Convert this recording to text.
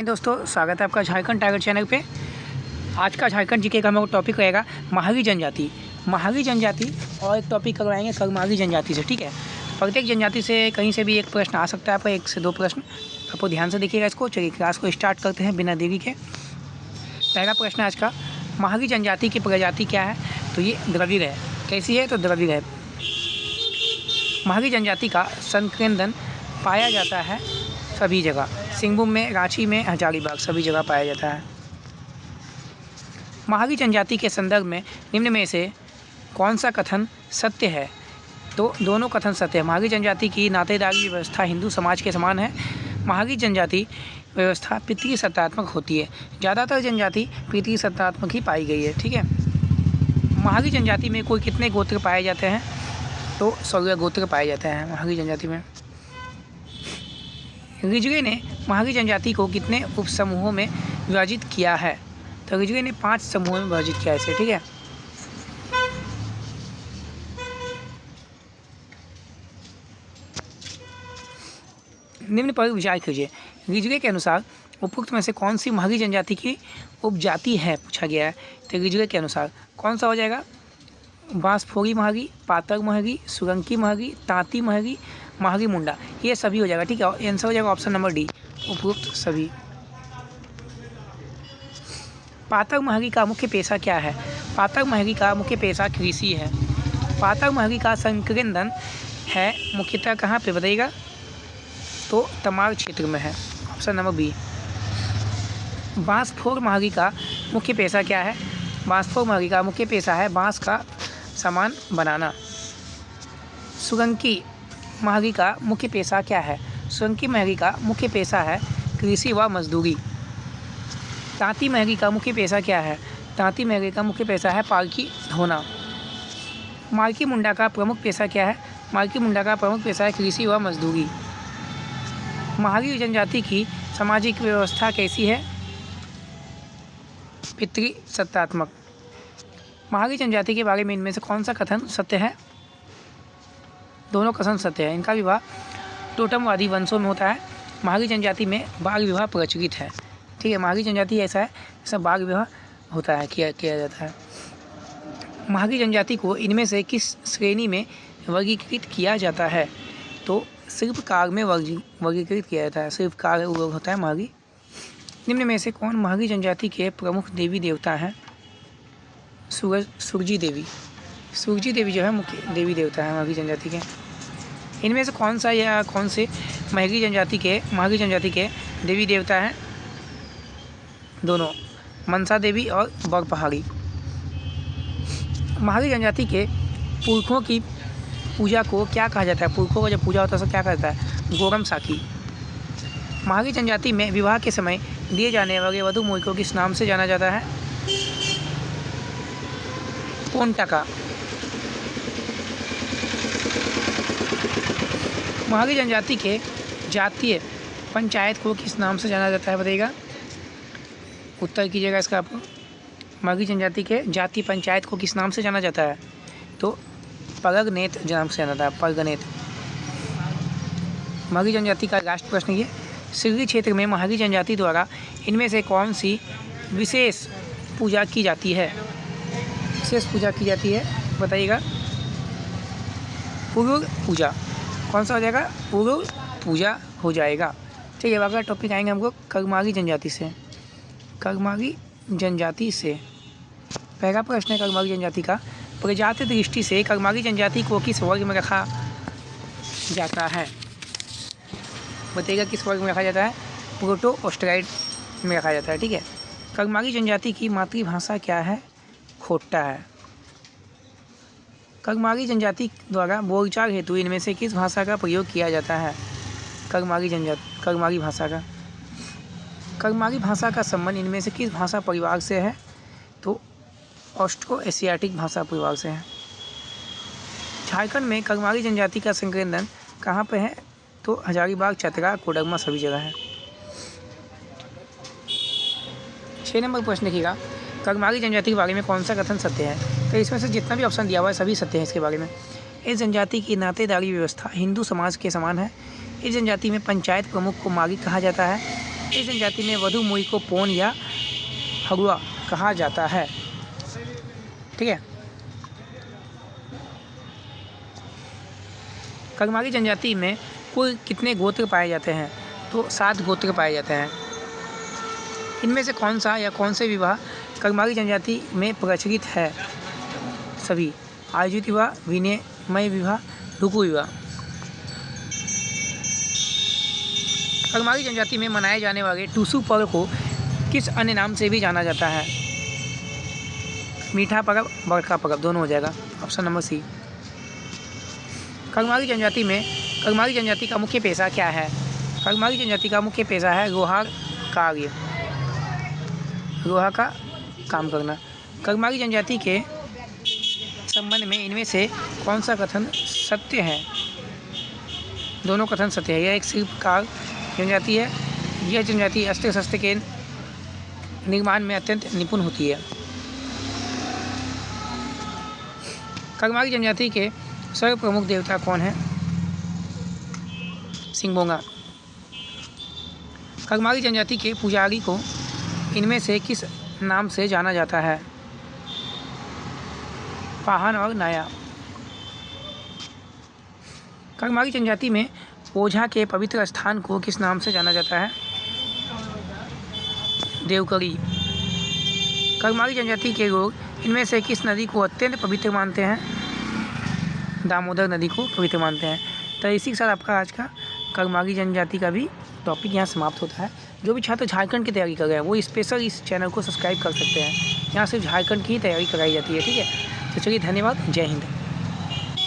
दोस्तों, स्वागत है आपका झारखंड टाइगर चैनल पे। आज का झारखंड जीके का हमारा टॉपिक रहेगा महारी जनजाति। महारी जनजाति और एक टॉपिक करवाएंगे कर्मागी जनजाति से। ठीक है, प्रत्येक जनजाति से कहीं से भी एक प्रश्न आ सकता है आपका, 1 से 2 प्रश्न। आपको ध्यान से देखिएगा इसको। चलिए क्लास को स्टार्ट करते हैं बिना देरी के। पहला प्रश्न आज का, महारी जनजाति की प्रजाति क्या है? तो ये द्रविड़ है। कैसी है? तो द्रविड़ है। महारी जनजाति का संकेंद्रण पाया जाता है सभी जगह, सिंहभूम में, रांची में, हजारीबाग, सभी जगह पाया जाता है। महारी जनजाति के संदर्भ में निम्न में से कौन सा कथन सत्य है? तो दोनों कथन सत्य है। महारी जनजाति की नातेदारी व्यवस्था हिंदू समाज के समान है। महारी जनजाति व्यवस्था पितृसत्तात्मक होती है। ज़्यादातर जनजाति पितृसत्तात्मक ही पाई गई है। ठीक है। महारी जनजाति में कोई कितने गोत्र पाए जाते हैं? तो 16 गोत्र पाए जाते हैं महारी जनजाति में। रिजवे ने महारी जनजाति को कितने उपसमूहों में विभाजित किया है? तो रिजवे ने 5 समूहों में विभाजित किया है इसे। ठीक है। निम्न पर विचार कीजिए। रिजवे के अनुसार उपरोक्त में से कौन सी महारी जनजाति की उपजाति है, पूछा गया है। तो रिजवे के अनुसार कौन सा हो जाएगा? बांसफोरी महारी, पातर महारी, सुरंकी महारी, तांती महारी, महारी मुंडा, ये सभी हो जाएगा। ठीक है। और आंसर हो जाएगा ऑप्शन नंबर डी, उपरोक्त सभी। पातर महारी का मुख्य पेशा क्या है? पातर महारी का मुख्य पेशा कृषि है। पातर महारी का संकेंद्रण है मुख्यतः कहाँ पे बताइएगा? तो तमाड़ क्षेत्र में है, ऑप्शन नंबर बी। बांसफोर महारी का मुख्य पेशा क्या है? बांसफोर महारी का मुख्य पेशा है बांस का सामान बनाना। सुरंकी महारी का मुख्य पेशा क्या है? सुरंकी महारी का मुख्य पेशा है कृषि व मजदूरी। तांती महारी का मुख्य पेशा क्या है? तांती महारी का मुख्य पेशा है पालकी ढोना। मालकी मुंडा का प्रमुख पेशा क्या है? मालकी मुंडा का प्रमुख पेशा है कृषि व मजदूरी। महारी जनजाति की सामाजिक व्यवस्था कैसी है? पितृसत्तात्मक। महारी जनजाति के बारे में इनमें से कौन सा कथन सत्य है? दोनों कथन सत्य है। इनका विवाह टोटमवादी वंशों में होता है। महारी जनजाति में बाल विवाह प्रचलित है। ठीक है। महारी जनजाति ऐसा है, ऐसा बाल विवाह होता है, किया जाता है। महारी जनजाति को इनमें से किस श्रेणी में वर्गीकृत किया जाता है? तो शिल्पकार में वर्गीकृत किया जाता है। शिल्पकार होता है महारी। निम्न में से कौन महारी जनजाति के प्रमुख देवी देवता हैं? सुरजी देवी। सुरजी देवी जो है मुख्य देवी देवता है महारी जनजाति के। इनमें से कौन सा या कौन से महारी जनजाति के देवी देवता हैं? दोनों, मनसा देवी और बगपहाड़ी। महारी जनजाति के पुरखों की पूजा को क्या कहा जाता है? पुरखों का जब पूजा होता है तो क्या कहा जाता है? गोरम साखी। महारी जनजाति में विवाह के समय दिए जाने वाले वधू मोई को किस नाम से जाना जाता है? पोंटका। महारी जनजाति के जातीय पंचायत को किस नाम से जाना जाता है बताइएगा? उत्तर कीजिएगा इसका आपको। महारी जनजाति के जातीय पंचायत को किस नाम से जाना जाता है? तो परगनेत नाम से जाना जाता है, परगनेत। महारी जनजाति का लास्ट प्रश्न ये, सिर्री क्षेत्र में महारी जनजाति द्वारा इनमें से कौन सी विशेष पूजा की जाती है? विशेष पूजा की जाती है बताइएगा? पुरुर पूजा। कौन सा हो जाएगा? पुरुर पूजा हो जाएगा। ठीक है। अगला टॉपिक आएंगे हमको कर्मागी जनजाति से। कर्मागी जनजाति से पहला प्रश्न है कर्मागी जनजाति का, प्रजाति दृष्टि से कर्मागी जनजाति को किस वर्ग में रखा जाता है? बताइएगा किस वर्ग में रखा जाता है? प्रोटो ऑस्ट्राइड में रखा जाता है। ठीक है। कर्मागी जनजाति की मातृभाषा क्या है? खोट्टा है। कर्मागी जनजाति द्वारा बोलचाल हेतु इनमें से किस भाषा का प्रयोग किया जाता है? कर्मागी भाषा का। कर्मागी भाषा का संबंध इनमें से किस भाषा परिवार से है? तो ऑस्ट्रो एशियाटिक भाषा परिवार से है। झारखंड में कर्मागी जनजाति का संकेंद्रण कहाँ पे है? तो हजारीबाग, चतरा, कोडरमा, सभी जगह है। 6 नंबर प्रश्न देखिएगा, कर्मागी जनजाति के बारे में कौन सा कथन सत्य है? तो इसमें से जितना भी ऑप्शन दिया हुआ है सभी सत्य है इसके बारे में। इस जनजाति की नातेदारी व्यवस्था हिंदू समाज के समान है। इस जनजाति में पंचायत प्रमुख को मागी कहा जाता है। इस जनजाति में वधु मुई को पोन या हगुआ कहा जाता है। ठीक है। कर्मागी जनजाति में कुल कितने गोत्र पाए जाते हैं? तो 7 गोत्र पाए जाते हैं। इनमें से कौन सा या कौन से विवाह कर्मागी जनजाति में प्रचलित है? सभी। आयोजित विवाह, विनिमय विवाह, रुकु विवाह। कर्मागी जनजाति में मनाए जाने वाले टूसू पर्व को किस अन्य नाम से भी जाना जाता है? मीठा पर्व, बड़का पर्व, दोनों हो जाएगा। Option number C. कर्मागी जनजाति का मुख्य पेशा क्या है? कर्मागी जनजाति का मुख्य पेशा है लोहार कार्य, लोहा का काम करना। कर्मागी जनजाति के संबंध में इनमें से कौन सा कथन सत्य है? दोनों कथन सत्य है। यह एक शिल्पकार जनजाति है। यह जनजाति अस्त्र शस्त्र के निर्माण में अत्यंत निपुण होती है। कर्मागी जनजाति के सर्व प्रमुख देवता कौन है? सिंगबोंगा। कर्मागी जनजाति के पुजारी को इनमें से किस नाम से जाना जाता है? पाहन और नाया। कर्मागी जनजाति में ओझा के पवित्र स्थान को किस नाम से जाना जाता है? देवकड़ी। कर्मागी जनजाति के लोग इनमें से किस नदी को अत्यंत पवित्र मानते हैं? दामोदर नदी को पवित्र मानते हैं। तो इसी के साथ आपका आज का कर्मागी जनजाति का भी टॉपिक यहाँ समाप्त होता है। जो भी छात्र झारखंड की तैयारी कर रहे हैं वो स्पेशल इस चैनल को सब्सक्राइब कर सकते हैं। यहाँ सिर्फ झारखंड की ही तैयारी कराई जाती है। ठीक है। तो चलिए, धन्यवाद। जय हिंद।